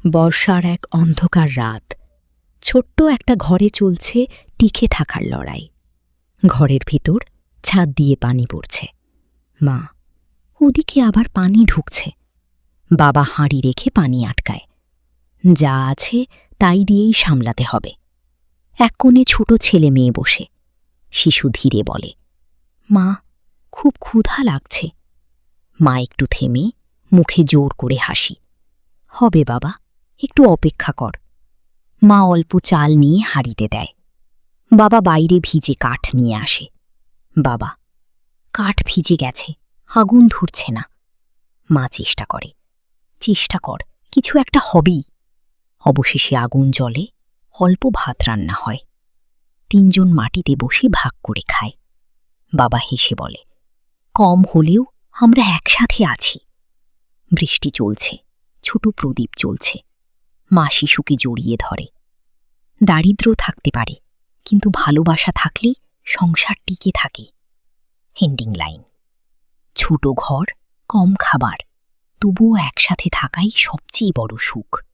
বর্ষার এক অন্ধকার রাত। ছোট্ট একটা ঘরে চলছে টিকে থাকার লড়াই। ঘরের ভিতর ছাদ দিয়ে পানি পড়ছে। মা, ওদিকে আবার পানি ঢুকছে। বাবা হাঁড়ি রেখে পানি আটকায়। যা আছে তাই দিয়েই সামলাতে হবে। এক কোণে ছোট ছেলে মেয়ে বসে। শিশু ধীরে বলে, মা, খুব ক্ষুধা লাগছে। মা একটু থেমে মুখে জোর করে হাসি। হবে বাবা, একটু অপেক্ষা কর। মা অল্প চাল নিয়ে হাঁড়িতে দেয়। বাবা বাইরে ভিজে কাঠ নিয়ে আসে। বাবা, কাঠ ভিজে গেছে, আগুন ধরছে না। মা চেষ্টা করে, চেষ্টা কর, কিছু একটা হবেই। অবশেষে আগুন জ্বলে, অল্প ভাত রান্না হয়। তিনজন মাটিতে বসে ভাগ করে খায়। বাবা হেসে বলে, কম হলেও আমরা একসাথে আছি। বৃষ্টি চলছে, ছোট প্রদীপ জ্বলছে। মা শিশুকে জড়িয়ে ধরে। দারিদ্র্য থাকতে পারে, কিন্তু ভালোবাসা থাকলেই সংসার টিকে থাকে। হেন্ডিং লাইন। ছোট ঘর, কম খাবার, তবুও একসাথে থাকাই সবচেয়ে বড় সুখ।